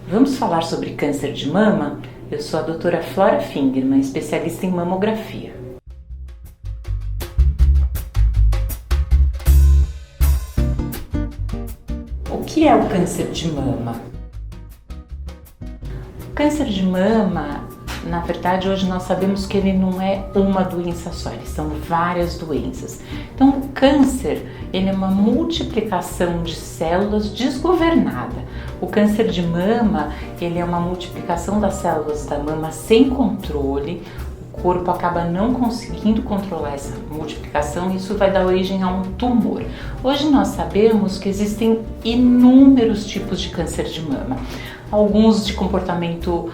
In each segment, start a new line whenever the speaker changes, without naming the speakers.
Vamos falar sobre câncer de mama? Eu sou a doutora Flora Fingerman, especialista em mamografia. O que é o câncer de mama? O câncer de mama, na verdade, hoje nós sabemos que ele não é uma doença só, eles são várias doenças. Então, o câncer, ele é uma multiplicação de células desgovernada. O câncer de mama, ele é uma multiplicação das células da mama sem controle. O corpo acaba não conseguindo controlar essa multiplicação e isso vai dar origem a um tumor. Hoje nós sabemos que existem inúmeros tipos de câncer de mama. Alguns de comportamento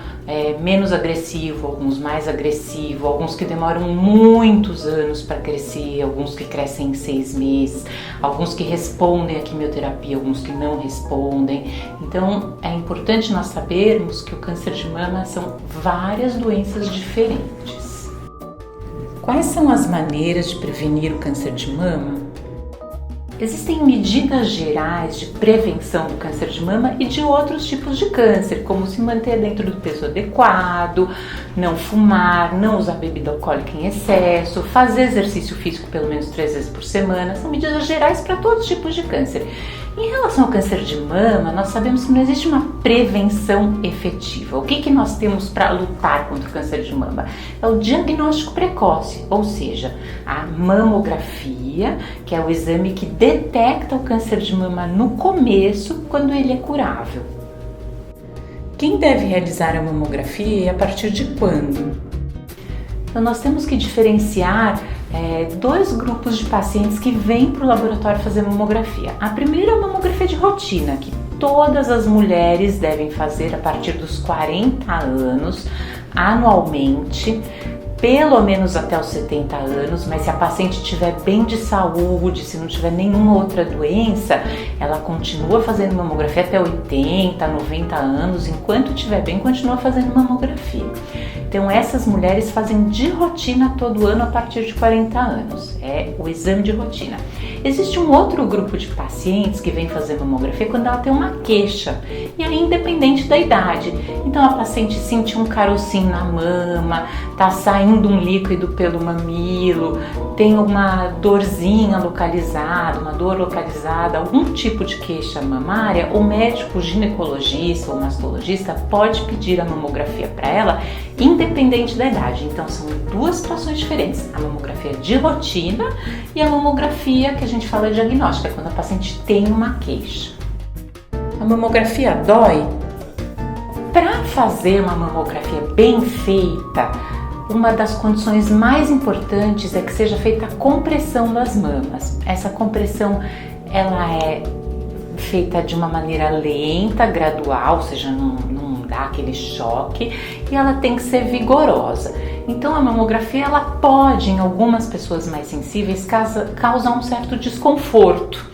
menos agressivo, alguns mais agressivo, alguns que demoram muitos anos para crescer, alguns que crescem em 6 meses, alguns que respondem à quimioterapia, alguns que não respondem. Então é importante nós sabermos que o câncer de mama são várias doenças diferentes. Quais são as maneiras de prevenir o câncer de mama? Existem medidas gerais de prevenção do câncer de mama e de outros tipos de câncer, como se manter dentro do peso adequado, não fumar, não usar bebida alcoólica em excesso, fazer exercício físico pelo menos 3 vezes por semana. São medidas gerais para todos os tipos de câncer. Em relação ao câncer de mama, nós sabemos que não existe uma prevenção efetiva. O que nós temos para lutar contra o câncer de mama? É o diagnóstico precoce, ou seja, a mamografia, que é o exame que detecta o câncer de mama no começo, quando ele é curável. Quem deve realizar a mamografia e a partir de quando? Então, nós temos que diferenciar dois grupos de pacientes que vêm para o laboratório fazer mamografia. A primeira é a mamografia de rotina, que todas as mulheres devem fazer a partir dos 40 anos, anualmente, pelo menos até os 70 anos, mas se a paciente estiver bem de saúde, se não tiver nenhuma outra doença, ela continua fazendo mamografia até 80, 90 anos, enquanto estiver bem, continua fazendo mamografia. Então essas mulheres fazem de rotina todo ano a partir de 40 anos, é o exame de rotina. Existe um outro grupo de pacientes que vem fazer mamografia quando ela tem uma queixa, e aí independente da idade. Então a paciente sentiu um carocinho na mama, tá saindo um líquido pelo mamilo, tem uma dorzinha localizada, uma dor localizada, algum tipo de queixa mamária, o médico ginecologista ou mastologista pode pedir a mamografia para ela, independente da idade. Então são duas situações diferentes, a mamografia de rotina e a mamografia que a gente fala diagnóstica, quando a paciente tem uma queixa. A mamografia dói? Para fazer uma mamografia bem feita, uma das condições mais importantes é que seja feita a compressão das mamas. Essa compressão ela é feita de uma maneira lenta, gradual, ou seja, não dá aquele choque, e ela tem que ser vigorosa. Então a mamografia ela pode, em algumas pessoas mais sensíveis, causar um certo desconforto.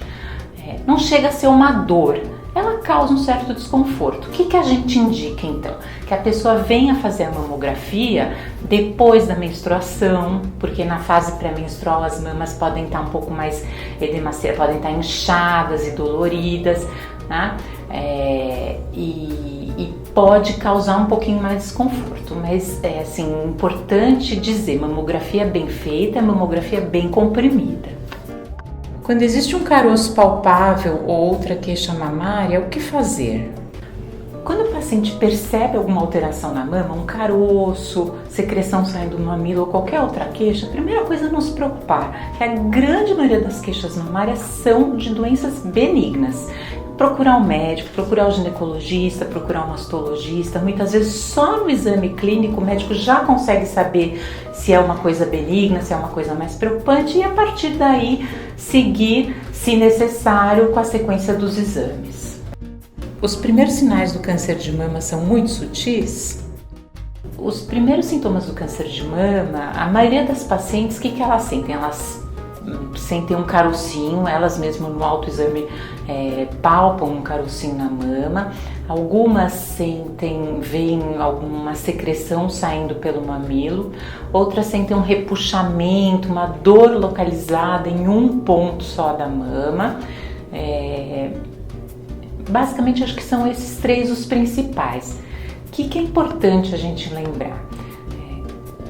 Não chega a ser uma dor, ela causa um certo desconforto. O que a gente indica então? Que a pessoa venha fazer a mamografia depois da menstruação, porque na fase pré-menstrual as mamas podem estar um pouco mais edemaciadas, podem estar inchadas e doloridas, né? E pode causar um pouquinho mais de desconforto, mas é assim, importante dizer, mamografia bem feita, mamografia bem comprimida. Quando existe um caroço palpável ou outra queixa mamária, o que fazer? Quando o paciente percebe alguma alteração na mama, um caroço, secreção saindo do mamilo ou qualquer outra queixa, a primeira coisa é não se preocupar, que a grande maioria das queixas mamárias são de doenças benignas. Procurar um médico, procurar o ginecologista, procurar um mastologista. Muitas vezes só no exame clínico o médico já consegue saber se é uma coisa benigna, se é uma coisa mais preocupante e a partir daí seguir, se necessário, com a sequência dos exames. Os primeiros sinais do câncer de mama são muito sutis? Os primeiros sintomas do câncer de mama, a maioria das pacientes, o que elas sentem? Elas sentem um carocinho, elas mesmas no autoexame palpam um carocinho na mama, algumas veem alguma secreção saindo pelo mamilo, outras sentem um repuxamento, uma dor localizada em um ponto só da mama, basicamente acho que são esses três os principais. O que é importante a gente lembrar?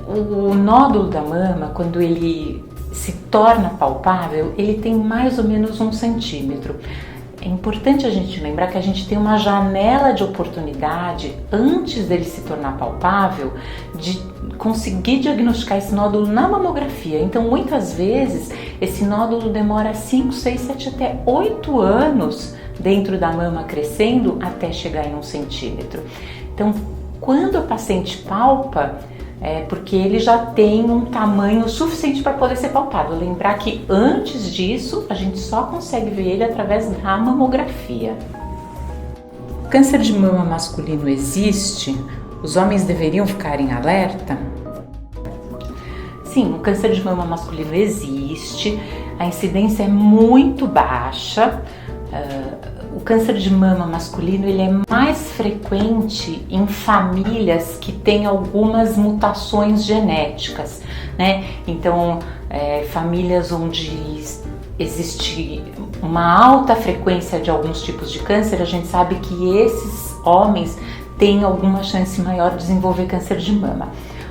O nódulo da mama, quando ele se torna palpável, ele tem mais ou menos 1 centímetro. É importante a gente lembrar que a gente tem uma janela de oportunidade, antes dele se tornar palpável, de conseguir diagnosticar esse nódulo na mamografia. Então, muitas vezes, esse nódulo demora 5, 6, 7 até 8 anos dentro da mama crescendo até chegar em 1 centímetro. Então, quando a paciente palpa, é porque ele já tem um tamanho suficiente para poder ser palpado. Lembrar que antes disso a gente só consegue ver ele através da mamografia. O câncer de mama masculino existe? Os homens deveriam ficar em alerta? Sim, o câncer de mama masculino existe, a incidência é muito baixa. O câncer de mama masculino ele é mais frequente em famílias que têm algumas mutações genéticas, né? Então, famílias onde existe uma alta frequência de alguns tipos de câncer, a gente sabe que esses homens têm alguma chance maior de desenvolver câncer de mama.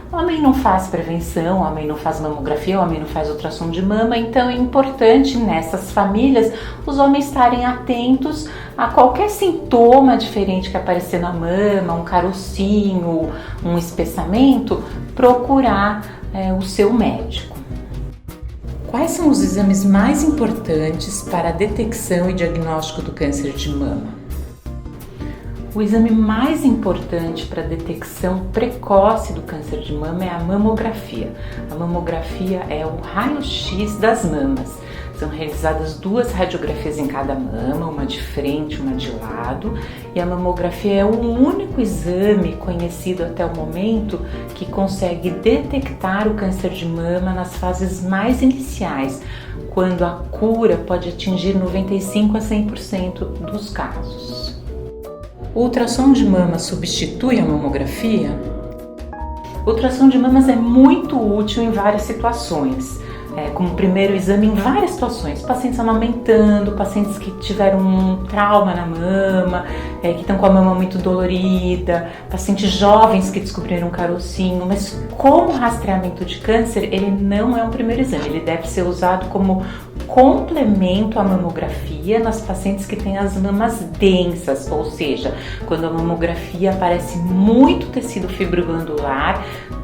O homem não faz prevenção, o homem não faz mamografia, o homem não faz ultrassom de mama, então é importante nessas famílias os homens estarem atentos a qualquer sintoma diferente que aparecer na mama, um carocinho, um espessamento, procurar o seu médico. Quais são os exames mais importantes para a detecção e diagnóstico do câncer de mama? O exame mais importante para a detecção precoce do câncer de mama é a mamografia. A mamografia é o raio-x das mamas. São realizadas 2 radiografias em cada mama, uma de frente, uma de lado, e a mamografia é o único exame conhecido até o momento que consegue detectar o câncer de mama nas fases mais iniciais, quando a cura pode atingir 95 a 100% dos casos. O ultrassom de mama substitui a mamografia? O ultrassom de mamas é muito útil em várias situações, como primeiro exame em várias situações, pacientes amamentando, pacientes que tiveram um trauma na mama, que estão com a mama muito dolorida, pacientes jovens que descobriram um carocinho, mas como rastreamento de câncer, ele não é um primeiro exame, ele deve ser usado como complemento à mamografia nas pacientes que têm as mamas densas, ou seja, quando a mamografia aparece muito tecido fibroglandular,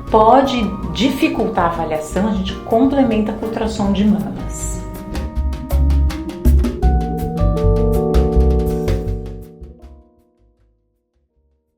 pode dificultar a avaliação, a gente complementa com ultrassom de mamas.